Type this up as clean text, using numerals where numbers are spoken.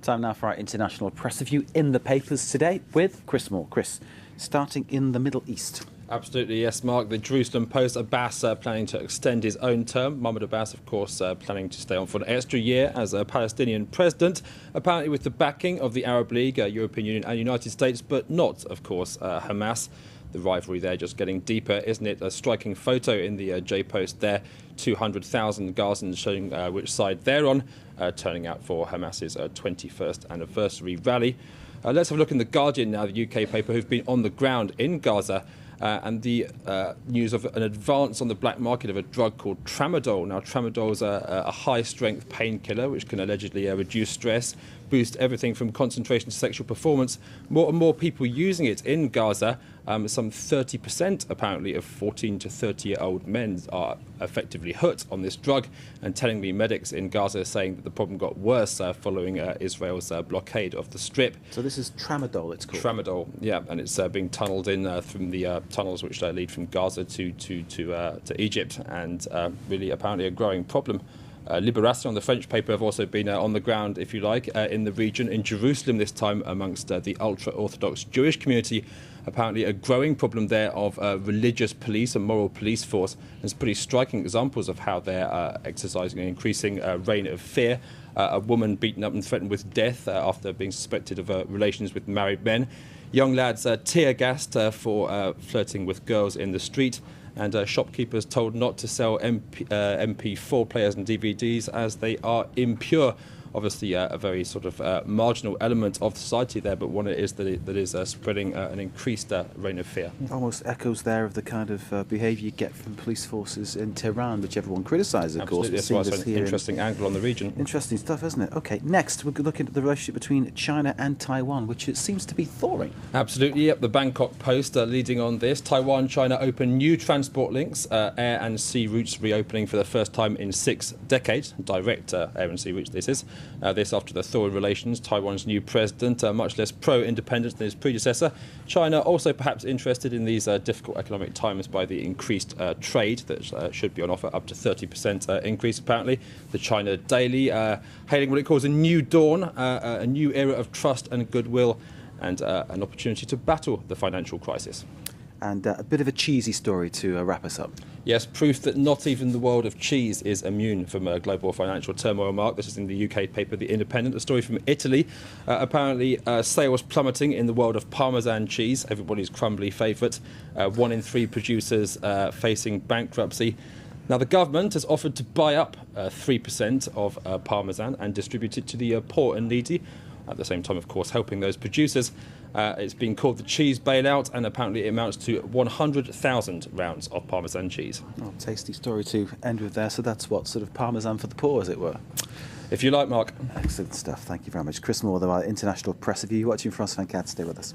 Time now for our international press review in the papers today with Chris Moore. Chris, starting in the Middle East. Absolutely, yes, Mark. The Jerusalem Post, Abbas planning to extend his own term. Mahmoud Abbas, of course, planning to stay on for an extra year as a Palestinian president, apparently with the backing of the Arab League, European Union and United States, but not, of course, Hamas. The rivalry there just getting deeper, isn't it? A striking photo in the J-Post there. 200,000 Gazans showing which side they're on, turning out for Hamas's 21st anniversary rally. Let's have a look in The Guardian now, the UK paper, who've been on the ground in Gaza. And the news of an advance on the black market of a drug called tramadol. Now, tramadol is a high-strength painkiller which can allegedly reduce stress, boost everything from concentration to sexual performance. More and more people using it in Gaza. Some 30% apparently of 14 to 30-year-old men are effectively hooked on this drug, and telling me medics in Gaza are saying that the problem got worse following Israel's blockade of the Strip. So this is tramadol, it's called? Tramadol, yeah, and it's being tunnelled in from the tunnels which lead from Gaza to Egypt, and really apparently a growing problem. Libération, the French paper, have also been on the ground, if you like, in the region, in Jerusalem this time, amongst the ultra-Orthodox Jewish community. Apparently a growing problem there of religious police and moral police force. There's pretty striking examples of how they're exercising an increasing reign of fear. A woman beaten up and threatened with death after being suspected of relations with married men. Young lads tear-gassed for flirting with girls in the street. And shopkeepers told not to sell MP4 players and DVDs as they are impure. Obviously, a very sort of marginal element of society there, but one it is that is spreading an increased reign of fear. Almost echoes there of the kind of behaviour you get from police forces in Tehran, which everyone criticises, of course. Absolutely, that's an interesting angle on the region. Interesting stuff, isn't it? OK, next we're looking at the relationship between China and Taiwan, which it seems to be thawing. Absolutely, yep. The Bangkok Post leading on this. Taiwan China open new transport links, air and sea routes reopening for the first time in 6 decades. Direct air and sea routes, this is. This after the thawing relations. Taiwan's new president, much less pro-independence than his predecessor. China also perhaps interested in these difficult economic times by the increased trade that should be on offer, up to 30% increase apparently. The China Daily hailing what it calls a new dawn, a new era of trust and goodwill, and an opportunity to battle the financial crisis. And a bit of a cheesy story to wrap us up. Yes, proof that not even the world of cheese is immune from global financial turmoil, Mark. This is in the UK paper The Independent, a story from Italy. Apparently, sales plummeting in the world of Parmesan cheese, everybody's crumbly favourite. 1 in 3 producers facing bankruptcy. Now, the government has offered to buy up 3% of Parmesan and distribute it to the poor and needy. At the same time, of course, helping those producers. It's been called the cheese bailout, and apparently it amounts to 100,000 rounds of Parmesan cheese. Oh, tasty story to end with there. So that's what, sort of Parmesan for the poor, as it were? If you like, Mark. Excellent stuff. Thank you very much. Chris Moore, our international press review. Watching for us, Van Cat. Stay with us.